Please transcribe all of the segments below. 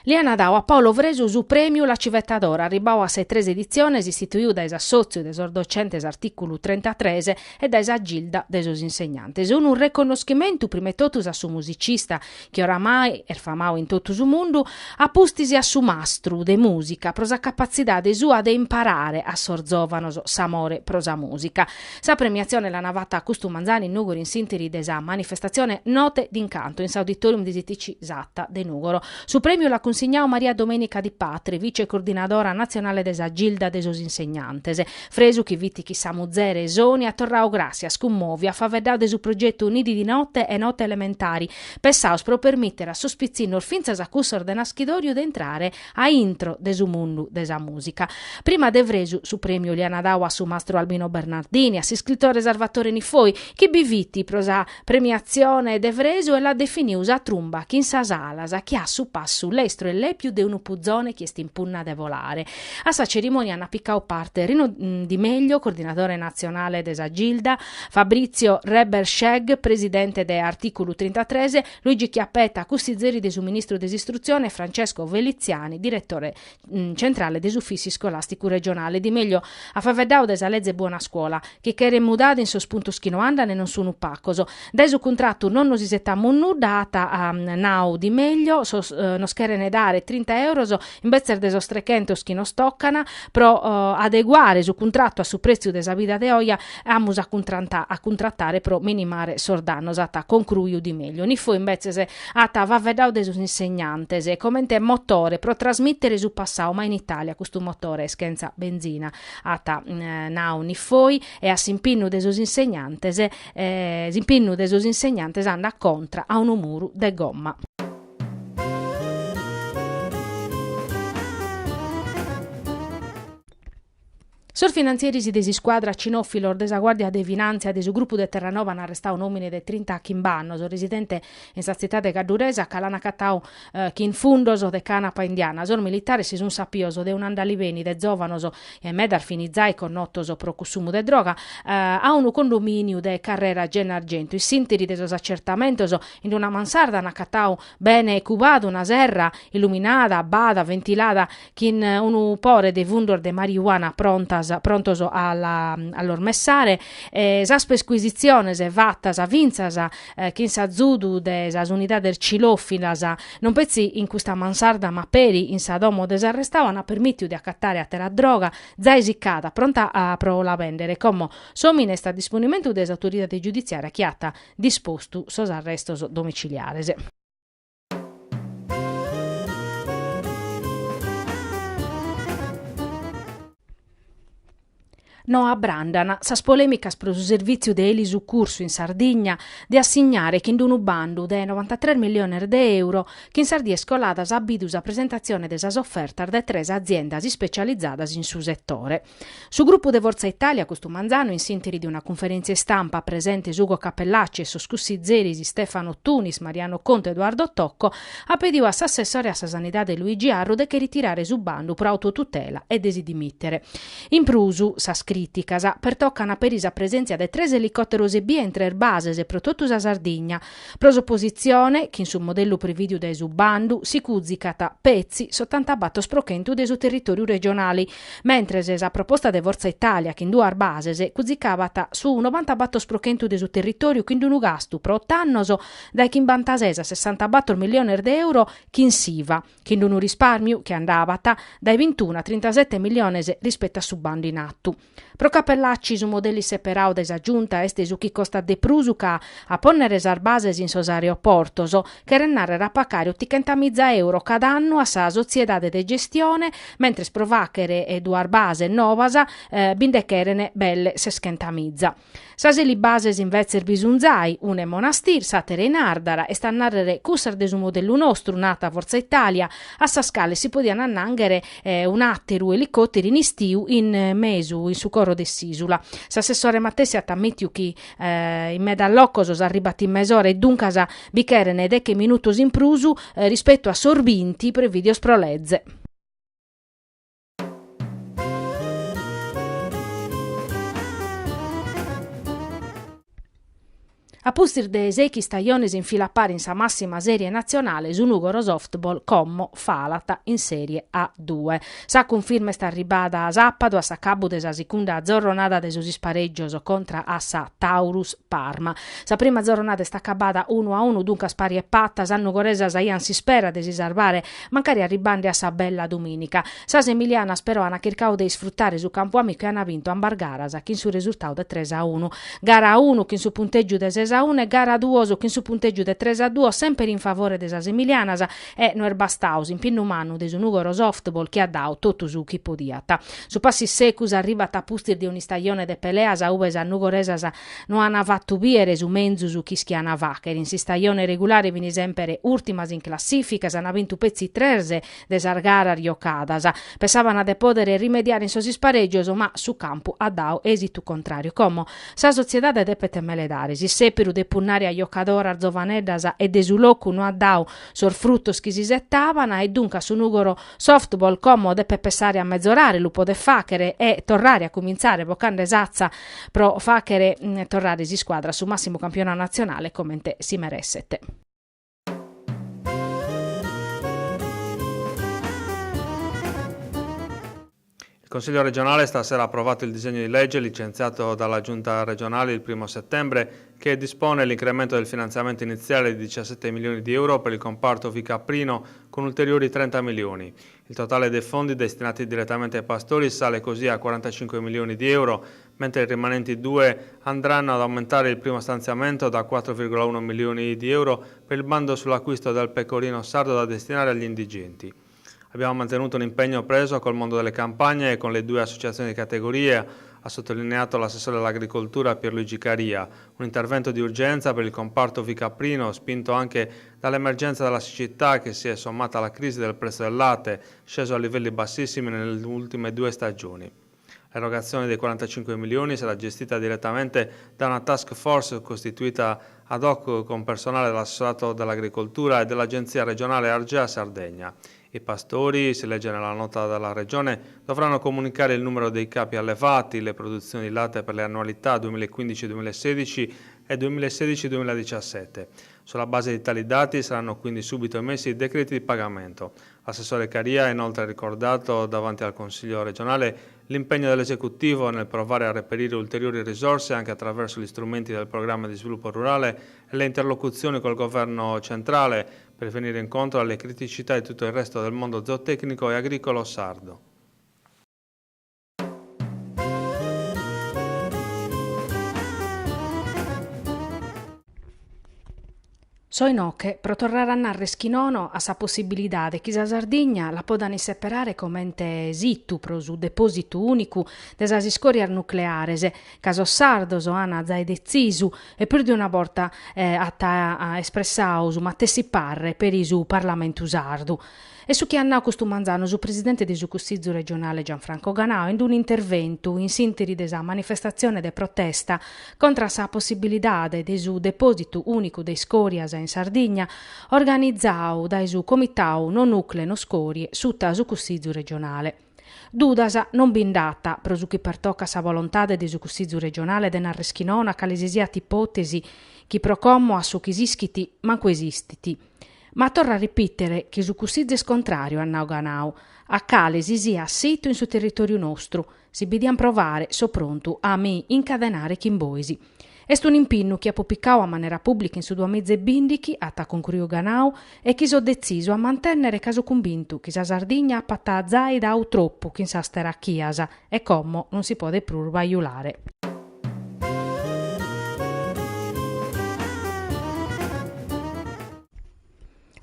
Li hanno dato a Paolo Vresu su premio La Civetta d'Oro, arrivò a 6 edizioni, istituito da assozio des docentes articolo 33 e da Gilda des insegnantes. Un riconoscimento prima di tutto a su musicista che oramai è famoso in tutto il mondo, appustisi a su mastro de musica, prosa capacità de sua de imparare a sorzovano s'amore prosa musica. Sa premiazione la navata a Custu Manzani in Nugoro in sintesi desa manifestazione Note d'incanto in Auditorium di Zitici Zatta de Nugoro. Su premio la consigliamo Maria Domenica Di Patri, vice coordinadora nazionale desa Gilda desos insegnantes. Fresu chi viti chi samuzere esoni a Torrao Grassia, scummovi, a favedà desu progetto Nidi di Notte e Note Elementari, pensaus pro permettere a sospizzino finza sa cussor de naschidorio d'entrare a intro desu mundu desa musica. Prima de Vresu su premio li anadaua su mastro Albino Bernardini, assi scrittore Salvatore Nifoi, chi biviti prosa premiazione de Vresu e la definiusa trumba chi in sa sala sa chi ha su passu l'estro e lei più de un puzzone che sti in punna de volare. A sa cerimonia hanno piccao parte Rino Di Meglio, coordinatore nazionale desa Gilda, Fabrizio Reber-Schegg, presidente de Articolo 33, Luigi Chiappetta, custizeri desu ministro desistruzione, Francesco Veliziani, direttore centrale des uffici scolastico regionale. Di Meglio a favedao desa legge buona scuola, che kere mudade in sospunto schino andane non sono pacoso. Desu contratto non nos isettammo data a Nau Di Meglio, nos kerene dare 30 euro in bezzer deso strecento schino stoccana pro adeguare su contratto a su prezzo desa vida de oia amus a contrattare pro minimare sordanno sata concruiu Di Meglio. Ni fu invece ata va vedau desu insegnantes commente motore pro trasmettere su passau, ma in Italia questo motore è scherza benzina ata nau ni foi e a simpinnu desus insegnantes anda contra a un muru de gomma. Sor finanzieri desi squadra cinofilo desa Guardia de Finanza de su gruppo de Terranova han arrestato nomine de 30 chimbannos, residente in sa città de Gadduresa, calana catau chi in fundoso de canapa indiana. Sor militare si sun sapioso de un andaliveni de zovanoso e medar finizai connottoso pro consumo de droga a un condominio de Carrera Gennargento. I sintiri de sos accertamentoso in una mansarda na catau bene cubado una serra illuminata, bada, ventilata, chi in un pore de vundor de marijuana prontoso all'ormessare, saspe squisizione se vattas a vinzasa chi sa zudu de sas unità del cilofilas non pezzi in questa mansarda ma peri in sa domo desarrestavano permittiu di accattare a terra droga già esiccata pronta a pro la vendere come somine sta disponimento des autorità giudiziaria che ha disposto sos arrestos domiciliares. No a Brandana, sas polemicas pro su servizio de Elisu Curso in Sardegna de assignare che in un bando de 93 milioni de euro che in Sardegna scoladas abidus a presentazione de sas offertas de 3 aziendas specializzadas in su settore. Su gruppo de Forza Italia, questo Manzano, in sintesi di una conferenza stampa presente Ugo Cappellacci e soscussi Zerisi, Stefano Tunis, Mariano Conte e Edoardo Tocco, ha pedito a s'assessore a sa sanità de Luigi Arrude che ritirare su bando pro autotutela e desidimittere. In prusu, sa criticas, per toccana perisa presenza de 3 elicotteros B in 3 bases e protottus a Sardegna. Prosopposizione, che in su modello previdio de su bandu, si cuzzicata pezzi sottantabatto sprochentu de su territorio regionali, mentre se sa proposta de Forza Italia, che in 2 bases, cuzzicavata su 90 batto sprochentu de su territorio, che in un gastu pro 8 annoso, dai che in bantasesa 64 milioni de euro, che in siva, che in un risparmio che andavata dai 21 a 37 milioni rispetto a su bando in atto. Pro Cappellacci su modelli separau desa giunta este su chi costa de prusuca a ponnere sar bases in sos aeroportoso che rennare rapacare 80.000 euro cada anno a sa sociedade de gestione mentre sprovachere e duar base novasa bindecherene belle 60.000. Saseli bases in vezzer bisunzai, une monastir, satere in Ardara e stannarere cussar de su modello nostro nata Forza Italia a sa scale si podiano annangere un atteru elicotteri in istiu in mesu in su coro de Sisula. S'assessore Mattesi attammettiu chi in medalloccosos arribati in mesore e duncasa bicherene deche minutos in prusu rispetto a sorbinti pre videos prolezze. A pustir de sechi staiones in fila pari in sa massima serie nazionale, su Nugoro Softball Commo falata in serie A2. Sa conferma sta arribata a Sappado a sa cabu de sa seconda giornata de sus spareggios contra a sa Taurus Parma. Sa prima giornata sta acabata 1-1, dunque spari e patta, sa Nugoresa Saian si spera de si salvare, mancari arribando a sa bella domenica. Sa Emiliana sperò a cercare di sfruttare su campo amico e hanno vinto a Bargarasa, che in su risultato de 3-1. Gara 1 che in su punteggio de 6-1 e gara 2 che in su punteggio de 3-2, sempre in favore de sa Emilianas e non erbastaus in pinno mano de su Nugoro Softball che ha dato tutto su chi podiata. Su passi secus arriva a pustir di un stagione de peleas a uve sa Nugoresas non hanno fatto biere su menzu su chi schiana vacher. In si stagione regolare vini sempre ultimas in classifica, hanno vinto pezzi 3 de sa gara riocadas. Pensavano de poter rimediare in sosi spareggios, ma su campo ha dato esito contrario. Come sa società de depete meledare, si sepiru de punnare a giocadora Zovaneddas e de su locu non ha dato sorfruttos chi si settavano e dunque su Nugoro Softball come deppe pensare a mezz'orare lo può facere e tornare a cominciare boccando esazza pro facere tornare si squadra su massimo campionato nazionale come si meressete. Il Consiglio regionale stasera ha approvato il disegno di legge licenziato dalla Giunta regionale il 1 settembre che dispone l'incremento del finanziamento iniziale di 17 milioni di euro per il comparto Vicaprino con ulteriori 30 milioni. Il totale dei fondi destinati direttamente ai pastori sale così a 45 milioni di euro, mentre i rimanenti 2 andranno ad aumentare il primo stanziamento da 4,1 milioni di euro per il bando sull'acquisto del pecorino sardo da destinare agli indigenti. Abbiamo mantenuto un impegno preso col mondo delle campagne e con le 2 associazioni di categoria, ha sottolineato l'assessore all'agricoltura Pierluigi Caria, un intervento di urgenza per il comparto Vicaprino spinto anche dall'emergenza della siccità che si è sommata alla crisi del prezzo del latte, sceso a livelli bassissimi nelle ultime 2 stagioni. L'erogazione dei 45 milioni sarà gestita direttamente da una task force costituita ad hoc con personale dell'assessorato dell'agricoltura e dell'agenzia regionale Argea Sardegna. I pastori, si legge nella nota della Regione, dovranno comunicare il numero dei capi allevati, le produzioni di latte per le annualità 2015-2016 e 2016-2017. Sulla base di tali dati saranno quindi subito emessi i decreti di pagamento. L'assessore Caria ha inoltre ricordato davanti al Consiglio regionale l'impegno dell'esecutivo nel provare a reperire ulteriori risorse anche attraverso gli strumenti del programma di sviluppo rurale e le interlocuzioni col governo centrale per venire incontro alle criticità di tutto il resto del mondo zootecnico e agricolo sardo. So inocche, pro tornare a narre schinono a sa possibilità de chi sa Sardigna la podano separare commente esittu pro su deposito unico de sa scoria nucleares, caso sardos o ana zai decisu e più di una volta a espressau su mattessi parre per isu parlamento sardu. E su chi hanno costumanzano su presidente di su Consiglio regionale Gianfranco Ganao in un intervento in sintesi desa manifestazione de protesta contro sa possibilità de su deposito unico de scorias in Sardegna organizzau da su comitau non nucleo no scorie sutta su Consiglio regionale. Dudasa non bindata, pro su chi pertocca sa volontà de su Consiglio regionale de narre schinona calesisiat ipotesi chi procommo a su chisischiti manco esistiti. Ma torna a ripetere che su Consiglio contrario a Nauganau, a cale si sia sito in su territorio nostro, si bidian provare so pronto a me incadenare chimboisi. Est un impinno che ha poppicau a maniera pubblica in su 2 mezze bindichi, atta concluio Ganau, e chi so deciso a mantenere caso convinto che sa Sardigna a patta zaida au troppo che sa stera chiasa e commo non si può pur vaiulare.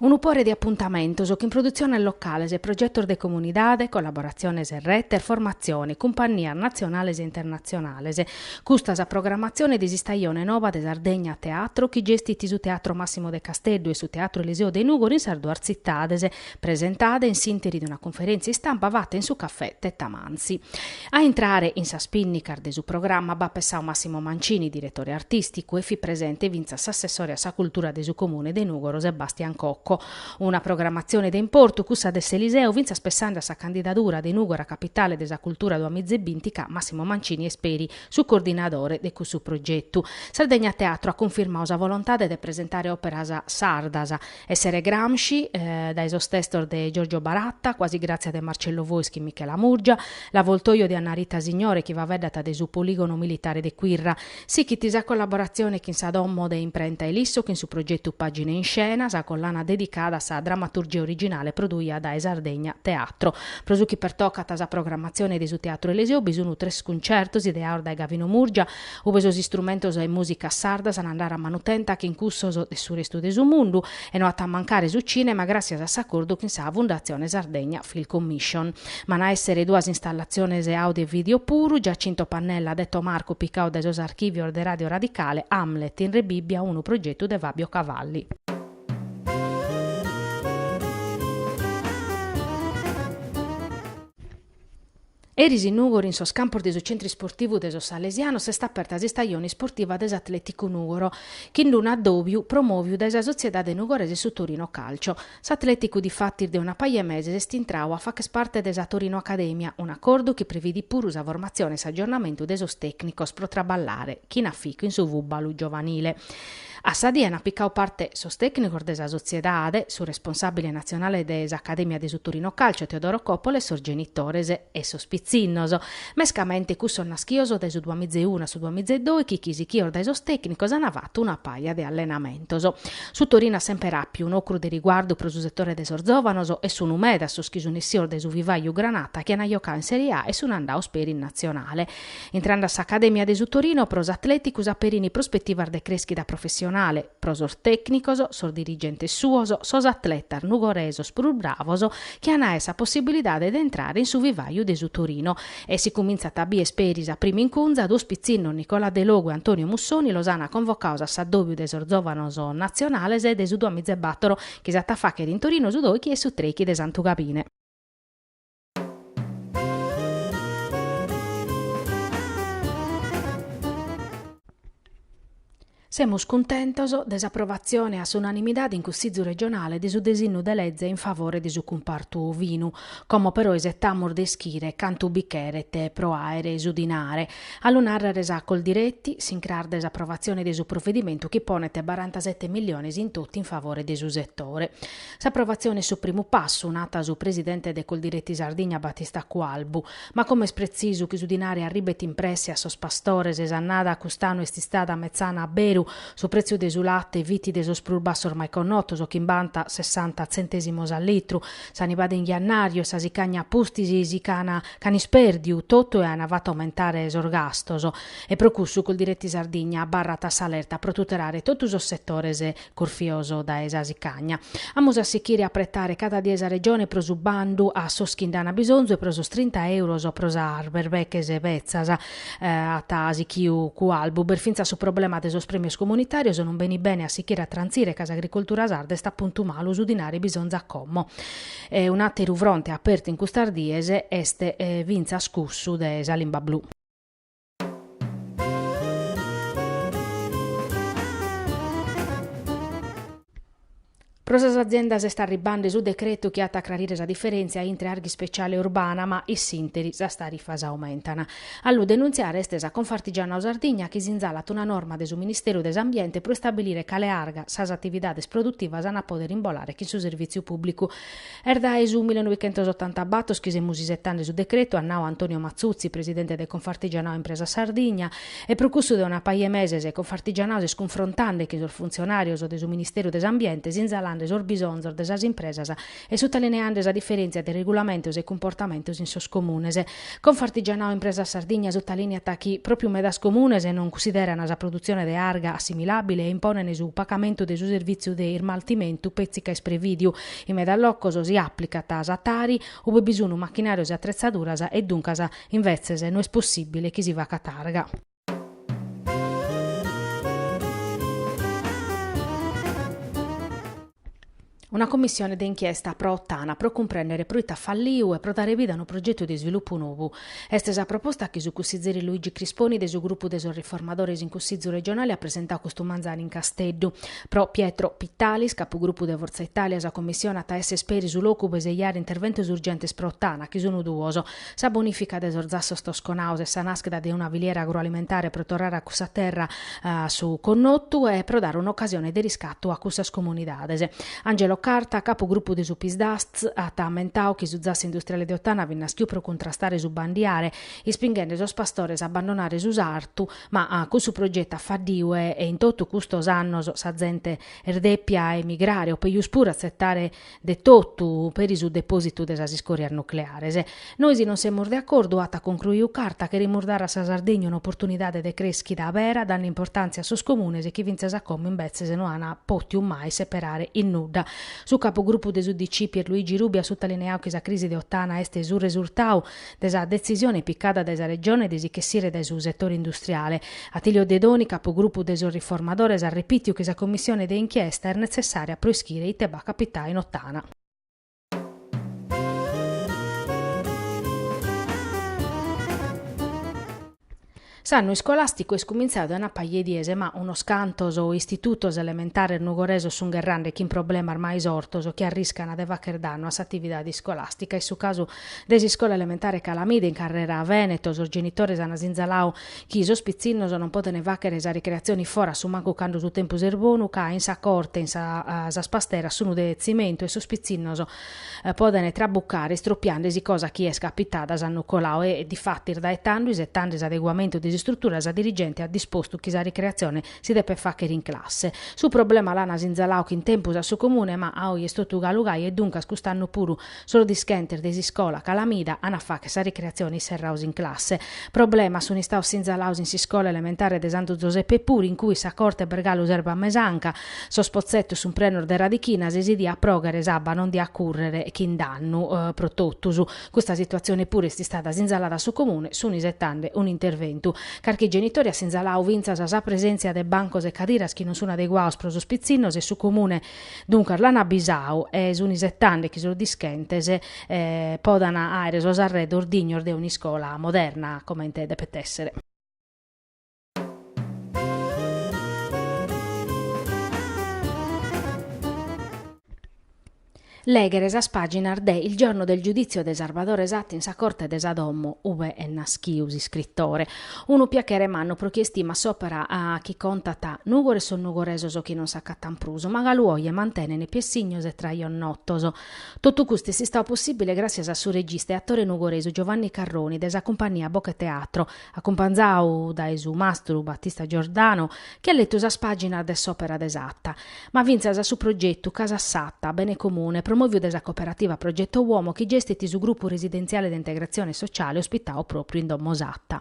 Un upore di appuntamento so che in produzione locale se progetto de comunidade, collaborazione se rete, formazione, compagnia nazionale e internazionale, custa sa programmazione di stagione nova de Sardegna Teatro, chi gestiti su Teatro Massimo de Castello e su Teatro Eliseo dei Nugori in Sardo Arzittadese, presentate in sintesi di una conferenza in stampa fatta in su caffè Tettamanzi. A entrare in sa spinnicar de su programma va Pessau Massimo Mancini, direttore artistico, e fi presente vinza s'assessore a sa cultura de su comune de Nugoro Sebastian Cocco. poco. Una programmazione da importo cussa del Eliseo vinza spessando sa candidatura de Nugora capitale della cultura 2020 Massimo Mancini e Speri su coordinatore de questo progetto. Sardegna Teatro ha confermato la volontà di presentare operas sardas, essere Gramsci, da esostestor de Giorgio Baratta, quasi grazie a Marcello Voischi e Michela Murgia, la Voltoio di Annarita Signore che va vedata de su poligono militare de Quirra, sì che tisa collaborazione che sa dommo de imprenta Elisso che in su progetto Pagine in Scena, sa collana dedicata sa drammaturgia originale produita da Sardegna Teatro. Prosuchi per toccata sa programmazione de su Teatro Eliseo bisogno 3 concertos ideato da Gavino Murgia, ubesos strumentos e musica sarda san andare a manutenta che in cussoso de su resto de su mundu e non a mancare su cinema grazie a s'accordo che sa Fondazione Sardegna Film Commission. Ma na essere due installazioni e audio e video puru, Giacinto Pannella detto Marco Picao da esos archivio de Radio Radicale, Hamlet in Re Bibbia, uno progetto de Fabio Cavalli. Eris in Nugoro in scampo del centri sportivo del Salesiano si sta aperta la stagione sportiva del Atletico Nugoro, che in una doviu promoviu della società de Nugorese su Torino Calcio. S'Atletico di fatti de una paia mese si intrau a fa che parte della Torino Accademia, un accordo che prevede pure la formazione e aggiornamento desos tecnicos pro traballare, chi n'affico in su vubalu giovanile. A Sadiena piccao parte sos tecnicos della sociedade, su responsabile nazionale della Accademia de su Torino Calcio Teodoro Coppola e sos genitores e sos pizzinnoso. Mescamente cusso naschioso de su 2001 su 2002 chi chisi chior dai sos tecnicos han avuto una paia de allenamentoso. Su Torino sempre rappi un ocru de riguardo pro su settore de sos giovanoso e su numeda su schisunissior de su Vivaiu Granata che han giocao in Serie A e su andao per in nazionale. Entrando a s'Accademia de su Torino pros atleticus aperini prospettiva de creschi da professionale prosor tecnicoso, sor dirigente suoso, sos atletas nugoresos pur bravoso che hanno essa possibilità di entrare in su Vivaiu de su Torino e si comincia a bi esperisa prima in cunza due spizzinno Nicola De Logo e Antonio Mussoni losana convocaus a s'addobio de sor giovanoso nazionales e de su 2004 che sa tafacche in Torino su doichi e su trechi de Santu Gabine. Semus contentos desapprovazione a unanimità in Consiglio regionale di su designo de legge in favore di su comparto ovino, come però esettamur de schire cantu biccherete pro aere esudinare. All'unar resa col diretti, s'incrar desapprovazione di su provvedimento che ponete 47 milioni in tutti in favore di su settore. S'approvazione su primo passo, nata su presidente de col diretti Sardegna Battista Coalbu, ma come sprezzisu che esudinare arribet impressi a sos pastores esannada custano estistata mezzana a Beru su prezzo desu latte viti deso sprurbasso ormai connotoso che imbanta 60 centesimos al litro sanibade in giannario sasicagna pustisi sicana canisperdiu tutto e anavato aumentare esorgastoso e procussu col diretti Sardegna barrata salerta pro tutelare tutto il settore corfioso da esasicagna amusa sicchire apprettare cada diesa regione pro su bandu a soschindana bisonzo e pro sos 30 euro pro arbarbecches e vezzasa a tasi chiu cualbu berfinza su problema desos premios comunitarios non bene a sicchire a transire casa agricoltura sarda sta appunto malo usudinare bisonza commo. Un atteru fronte aperto in custardiese este vinza scussu de Salimba Blu. Prosas aziendas sta arribando su decreto che ha a clarire la differenza entre arghi speciale urbana, ma i sinteri sa tarifas aumentano. Allo denunziare estesa Confartigiana o Sardegna che si inzalat una norma del Ministero dell'Ambiente per stabilire che le arga sas attivitades produttivas hanno a poter imbolare chi su servizio pubblico. Erda su 1980 battos che siamo settando su decreto annao Antonio Mazzuzzi, presidente del Confartigiana Impresa Sardegna, e procusso da una paia mese se Confartigiana sconfrontando che sul funzionario del Ministero dell'Ambiente si inzalando sor bisonzor de sas impresas e sottolineando a differenza de regulamentos e comportamentos in sos comunes. Confartigianao Impresa Sardegna sottolineata chi proprio medas comunes non considerano la produzione de arga assimilabile e imponene su pagamento de su servizio de irmaltimento pezzica e sprevidiu. In medalloccoso si applica a tari ove bisogno macchinario e attrezzaduras e dunque in non è possibile che si va a targa. Una commissione d'inchiesta pro Ottana pro comprendere proita falliu e pro dare vita a un progetto di sviluppo nuovo. Estesa proposta che su Cussizeri Luigi Crisponi del suo gruppo dei riformadores in Cussizzo regionale ha presentato questo manzani in Casteddu. Pro Pietro Pittalis, capogruppo de Forza Italia, sa commissione a esse speri su locu beseiare interventi urgenti pro Ottana, che sono duoso. Sa bonifica des orzassos tosconause, sa nascita di una filiera agroalimentare pro torrare a cussa terra su Connottu e pro dare un'occasione di riscatto a cussas comunidades. Angelo Carta, capogruppo di Supisdast, ha ammentau che su zassa industriale di Ottana vinnaschiu pro contrastare su bandiare, ispingendo sos pastores a abbandonare su sartu, ma con su progetto affaddiue e in tutto custos annos sa gente erdeppia emigrare o per ius pure accettare de tottu per su deposito des asiscorias nucleares. Noi si non siamo d'accordo a concluiu Carta che rimurdare a sa Sardegna un'opportunità de crescita vera, danno importanza a sos comunes e chi vince sa come invece se non ha potium mai separare in nuda. Su capogruppo de UDC Pierluigi Rubi ha sottolineato che la crisi di Ottana este su risultato della decisione piccata della regione di sichessire del suo settore industriale. Attilio Dedoni, capogruppo del riformadores, ha ripetuto che la commissione di inchiesta è necessaria per ischire i teba capità in Ottana. S'anno scolastico è scominciato una paia diese, ma uno scantos o istitutos elementare nugoreso sungherrande che in problema ormai sortoso che arriscano ad evacher danno a attività scolastica e su caso desi scuola elementare Calamide in carrera a Veneto, os genitori hanno zinzalau che i sospizzinnos non potono evachere esa ricreazioni fora su manco quando su tempo serbonu ca in sa corte in sa spastera sono de zimento e sospizzinnos potono trabuccare stroppiandesi cosa chi è scapitata sanno colao e di fatti irdaetando isettando adeguamento di struttura sa dirigente ha disposto che la ricreazione si deve fare in classe. Su problema l'ana zinzalau che in tempo sa su comune ma a oi è stato galugai e dunque scustanno puru solo di schenter desi scola calamida ana fa che sa ricreazione serraus in classe. Problema su nistau zinzalaus in si scola elementare de Santo Giuseppe Puri in cui sa corte bergalo serba mesanca so spozzetto su un prenor de radichina se si dia progare sabba non di accurrere che in danno protottusu. Questa situazione pure sti stata zinzalata su comune su nisettande un intervento. Carchi genitori a sinzalau vinzas sa presenza de bancos e cadiras che non sono adeguados pro sospizzinnos e su comune dunque l'ana bisau e su nisettande che sono dischentes podana aere sos arredo ordignor de un'iscola moderna come in te deve essere. Legheres a pagina de il giorno del giudizio de Salvador esatti in sa corte de Sadommo, uve e naschiusi scrittore. Uno piacere manno pro chi stima sopra a chi contata nugore son nugoresoso chi non sa cattan pruso, ma galuoie mantene piessignos e traion nottoso. Tutto questo si sta possibile grazie a suo regista e attore nugoreso Giovanni Carroni desa compagnia Bocche Teatro, accompagnau da su mastro Battista Giordano, che ha letto sa pagina de sopra desatta. Ma vinza sa su progetto Casa Satta, Bene Comune, promoviu desa cooperativa Progetto Uomo che gestiti su gruppo residenziale di integrazione sociale ospitao proprio in Dommosatta.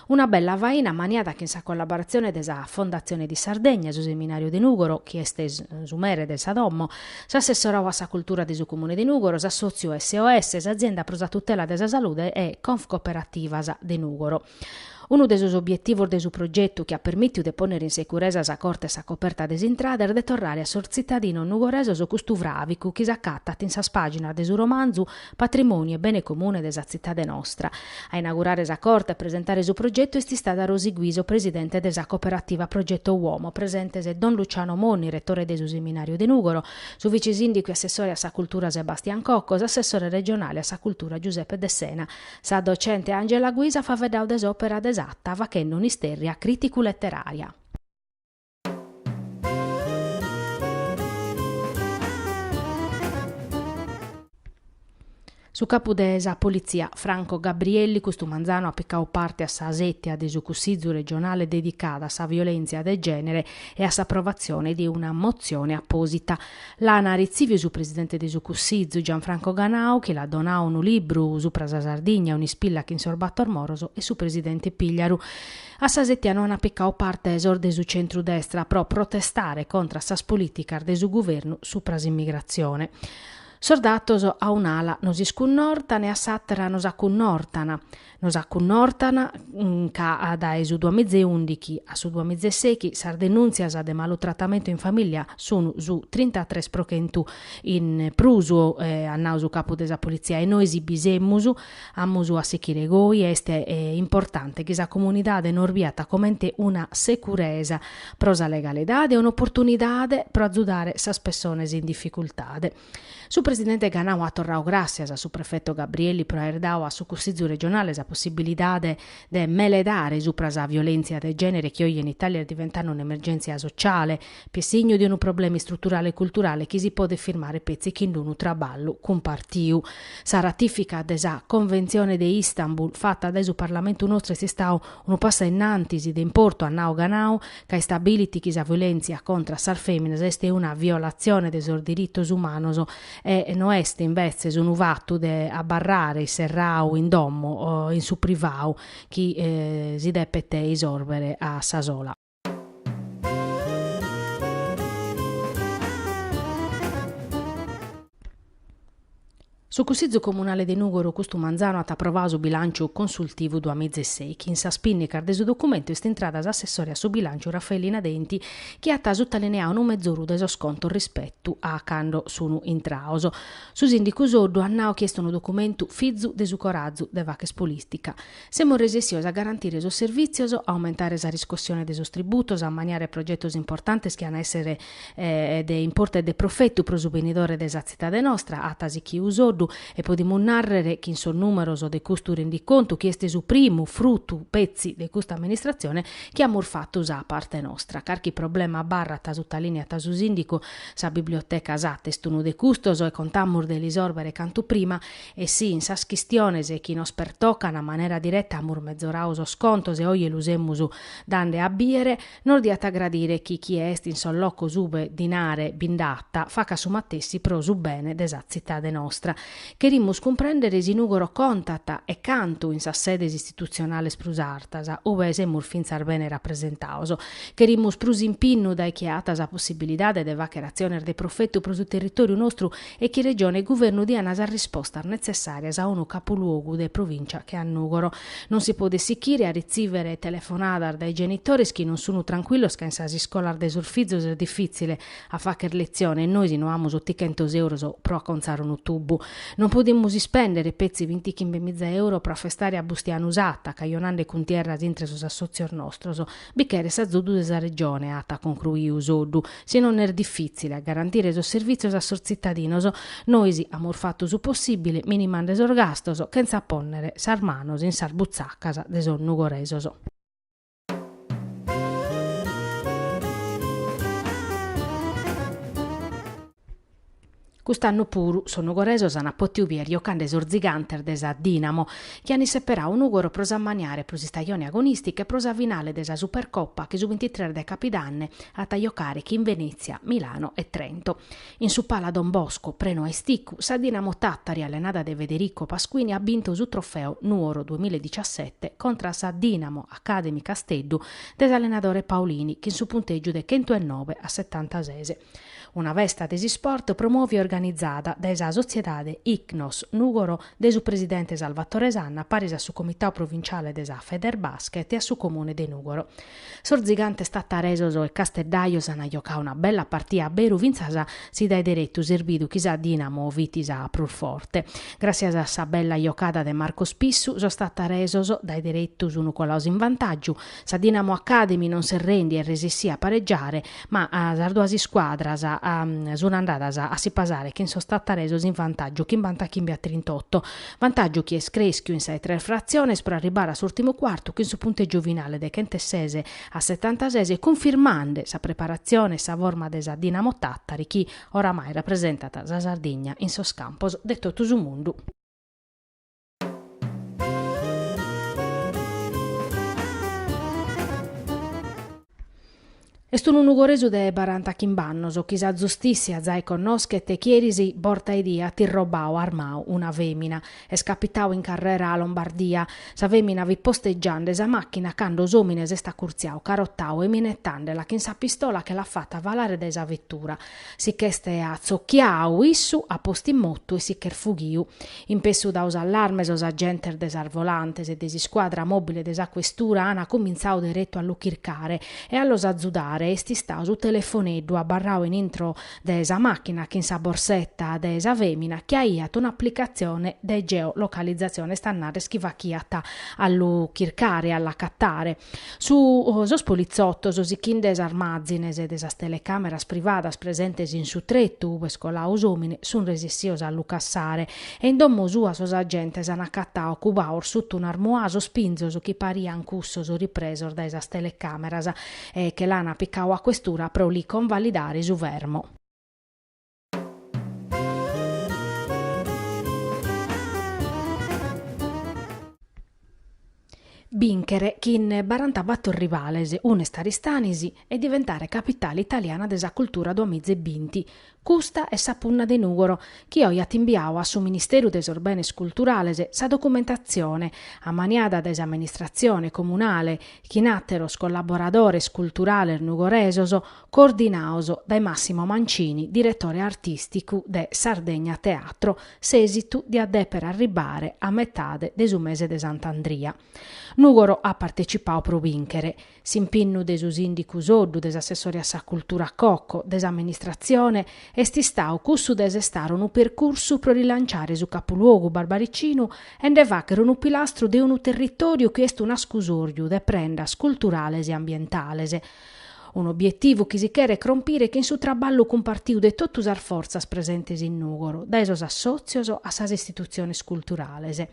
Una bella vaina maniata che in sa collaborazione desa Fondazione di Sardegna su seminario di Nugoro, che este su mere del Sadommo, s'assessorava a sa cultura di su comune di Nugoro, s'assozio SOS, s'azienda pro sa tutela desa salute e Conf Cooperativa di Nugoro. Uno dei suoi obiettivi del suo progetto che ha permesso di ponere in sicurezza sa corte e sa coperta desintrada è di tornare a sor cittadino nugoreso su questo vravico che s'accattat in sa pagina del suo romanzo Patrimonio e bene comune desa città nostra. A inaugurare sa corte e presentare il suo progetto è stata Rosi Guiso, presidente della cooperativa Progetto Uomo, presente Don Luciano Monni, rettore del seminario di Nugoro, su vice sindaco e assessore a sa cultura Sebastian Coccos, assessore regionale a sa cultura Giuseppe De Sena. Sa docente Angela Guisa fa vedere desopera esatta vacendo un'isteria critico-letteraria. Su capo desa polizia Franco Gabrielli, questo manzano ha peccato parte a sa settia de su Cussizzo regionale dedicata a sa violenza de genere e a sa approvazione di una mozione apposita. L'ana riceviu su presidente de su Cussizzo Gianfranco Ganau che la donau un libro su prasa Sardigna, un'ispilla che in sorbattor moroso e su presidente Pigliaru. A sa settia non ha peccato parte esorde su centrodestra pro protestare contro sas politica de su governo su pras immigrazione. Sordatos a un'ala nos iscunnortana e a sattera nos accunnortana. Nos accunnortana ca da su 2011 a su 2016 sar denunzias de maltrattamento in famiglia sono su 33% in prusu annau su capo della polizia e noi esibisemmus ammusu a sechire goi este importante che sa comunidade norbiata commente una securesa prosa legalidade e un'opportunidade pro aiutare sas persones in difficoltade. Su presidente Ganau ha torrau gracias a su prefetto Gabrielli pro aver dau a su Consiglio regionale la possibilidade de meledare su prasa violenza de genere che oggi in Italia è diventando un'emergenza sociale, per segno di un problema strutturale e culturale che si può firmare pezzi che in un traballo compartiu. Sa ratifica desa convenzione de Istanbul fatta da su Parlamento nostro si sta un passo innanti de importo a Nau Ganau che stabiliti che sa violenza contro sar femmines este una violazione de sos diritos umanos e no est invece un fatto de abbarrare serrau in domo o in su privau chi si depete isorbere a sasola. Su Consiglio Comunale di Nugoro questo Manzano ha approvato su bilancio consultivo 2016 che in sa spinnicar de su documento è entrata assessoria su bilancio Raffaellina Denti che ha sottolineato un mezz'oro de sconto rispetto a quando sono intrauso. Su sindicus oddo hanno chiesto un documento fizzu de su corazzu de vaches politica. Siamo resesiosi a garantire so servizios, aumentare sa riscossione de sos tributos, a maniare progettos importantes che hanno essere de importe de profetto pro su benidore de sa città nostra, atasi chi usoddu e podiamo narrare che in son numeroso de custu rendiconto chi este su primo frutto pezzi de questa amministrazione che ha morfatto usa parte nostra. Carchi problema barra tasuta linea tasu sindico sa biblioteca sa testuno de custoso e contammur de lisorbere cantu prima e sì in sa schistione chi nos pertoccana a maniera diretta amur mezzorauso scontos e oie lusemmusu dande a biere nordiata gradire chi est in son loco sube dinare bindatta fa ca su mattessi pro su bene desa cittade nostra. Cherimus comprendere sinugoro contata e cantu in sa sede istituzionale sprusartasa, ove semur finzar bene rappresentauso. Cherimus prus impinnu dai che atas a possibilidade de vacerazione de profetto pro su territorio nostru e che regione e governo dianas a risposta necessaria a uno capoluogo de provincia che a Nugoro. Non si può desichire a ricevere telefonata dai genitori che non sono tranquillos che in sa scolar de surfizos è difficile a facer lezione e noi si no amus 800 euro pro acconzare un tubo. Non podemmo spendere pezzi 20.000 euro per festare a bustiano usata, caionande con tierra dintre sos assozior nostros, bichere sa zodu desa regione, ata conclui usoddu, se non è difficile a garantire sos servizios a sos cittadinos, noi si amor fatto su possibile, minimande sos gastos, che senza ponnere sarmanos in sar buzzaccasa de son nugoresos. Quest'anno puru sono goresos hanno potuto giocare sorziganter desa Dinamo, che hanno separato un ugoro prosa maniare pro stagioni agonistiche prosa finale desa Supercoppa che su 23 de Capidanne a giocare che in Venezia, Milano e Trento. In su pala Don Bosco, Preno e Sticcu, sa Dinamo Tattari allenata de Federico Pasquini ha vinto su trofeo Nuoro 2017 contro sa Dinamo Academy Casteddu desallenatore Paolini che in su punteggio de 109 a 76. Una vesta desi sport promuove organizzata da esa sociedade ICNOS Nugoro de su presidente Salvatore Sanna paresa su comità provinciale desa Federbasket e a su comune de Nugoro. Sorzigante stata resoso e Casteddaios hanno giocato una bella partita a Beru vinzasa si dai diretto servidu chisa Dinamo vitisa prur forte. Grazie a sa bella giocata de Marco Spissu so stata resoso dai diretto su Nicolaus in vantaggio. Sa Dinamo Academy non si rendi e resissi a pareggiare ma a sarduasi squadra sono andata a si pasare che sono stata reso in vantaggio che in vanta chi a 38 vantaggio che è screschio in 6-3 frazioni per arrivare all'ultimo quarto che in suo punteggio finale de 26 a 76 confermando sa preparazione sa forma desa Dinamo Tattari chi oramai rappresentata la Sardegna in sos campos de tutto su mondo. Est un ugoresu de Barantachimbannoso, chi sa giustizia zai conosche te chierisi borta idea ti robau armau una femina. Es capitau in carrera a Lombardia. Sa femina vi posteggiande sa macchina cando somines esta curziau carottau e minettandela che sa pistola che l'ha fatta valare de sa vettura. Si che ste a zocchiau issu a posti in motto e si che fughiu. Impessu daus allarmes os agenter des arvolantes e desi squadra mobile de sa questura ana cominzau diretto a lucchircare e allos azzudare. Esti stau su telefoneddu abbarrau in intro de sa macchina che in sa borsetta de sa femina che aiat un'applicazione de geolocalizzazione stannare schivacchiata allo chircare alla cattare su sos polizzottos os ichin des armazzines e des telecameras privadas presentes in su trettu pescolaus omine sun resissios allo cassare e in dommo sua sos agentes an accattau cubaur sotto un armuaso spinzos chi parian cussos ripresor da esas telecameras e che l'ana piccau a questura pro li convalidare su vermo. Binchere chi in barantabatto rivalese unesta ristanisi e diventare capitale italiana desa cultura do mize binti. Custa è sa punna de Nugoro, chi oia timbiau a su Ministeru des Orbenes Culturales sa documentazione, a maniada des amministrazione comunale, chi natteros collaboradores culturales nugoresoso, coordinaoso dai Massimo Mancini, direttore artistico de Sardegna Teatro, sesitu di adde per arribare a metade de su mese de Sant'Andria. Nugoro ha partecipato pro vincere, s'impinnu de sus indicus oddu, des assessori a sa cultura cocco, des amministrazione, esti stau cussu desestare un percorso pro rilanciare su capoluogo barbaricinu e de vacere un pilastro de un territorio che est un ascusoriu de prendas culturales e ambientales. Un obiettivo chi si chiede crompire che in su traballo compartiu de tottus ar forzas presentes in Nugoro, da esos associos a sas istituziones culturales.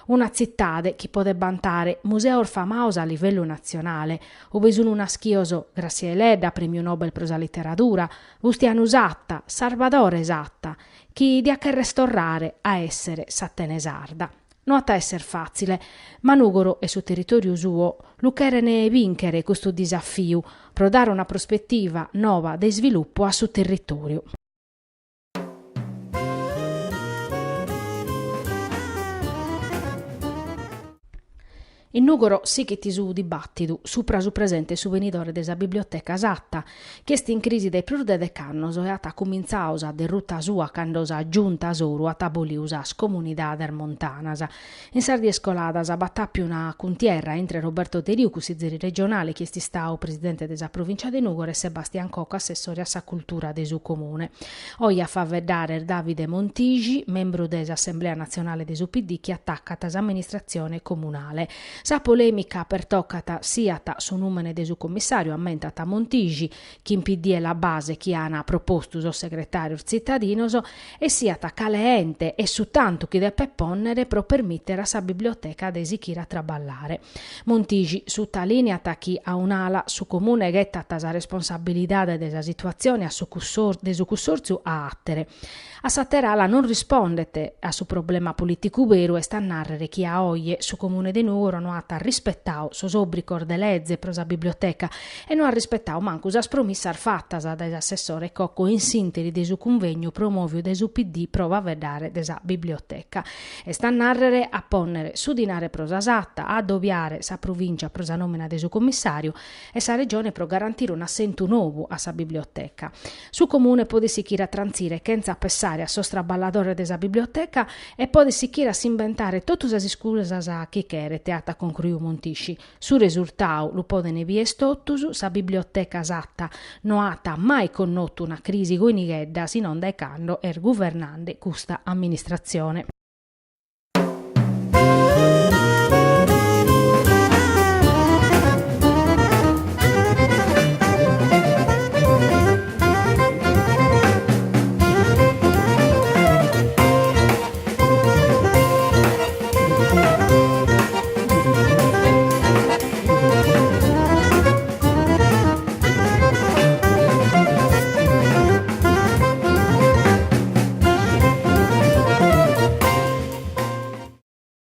Una zittade chi pode bantare museo famaos a livello nazionale, ove sun una schioso Graciele da premio Nobel pro sa letteratura, Bustiano Usatta, Salvador Esatta, chi dia che restaurare a essere sattenesarda. Non a esser facile, ma Nugoro e su territorio suo lu cherene vincere questo disafio, pro dare una prospettiva nova de sviluppo a su territorio. In Nugoro si che ti su dibattitu supra su presente su venidore desa biblioteca esatta, che sti in crisi dei plur de decannos e ata cominzaus a derrutta sua cando sa giunta soru a tabolius as comunidades montanas. In Sardie scoladas a battappi una cuntierra entre Roberto Teriu, consigliere regionale, che sti stau presidente desa provincia de Nugoro e Sebastian Cocco, assessore a sa cultura de su comune. Oia fa vedere Davide Montigi, membro desa Assemblea Nazionale de su PD, che attacca tas amministrazione comunale. Sa polemica pertoccata sia su numene de su commissario ammentata Montigi, chi in PD è la base chi ha proposto su segretario cittadinoso e sia caleente e su tanto chi deve ponnere pro permettere a sa biblioteca de sichira traballare. Montigi su ta linea chi a un'ala su comune getta sa responsabilità de sa situazione a su consorzio a attere. A Saterala non rispondete a su problema politico vero e sta a narrare chi a oie su comune de Nugoro non ha rispettau sos obbricor de legge pro sa biblioteca e non ha rispettau manco usas promissas fattas da assessore Cocco in sintesi de su convegno promovio de su PD prova a vedere de sa biblioteca e sta a narrare a ponnere su dinare pro sa satta a dovviare sa provincia pro sa nomina de su commissario e sa regione pro garantire un assento nuovo a sa biblioteca. Su comune pode sichira transire chenza pessare a sostraballadore de sa biblioteca e pode sichira s'inventare totus as scusas a chi chere teata concluiu Montisci. Su risultau lu podene vies totus sa biblioteca esatta no ata mai connottu una crisi goinighedda si non dai cando governante custa amministrazione.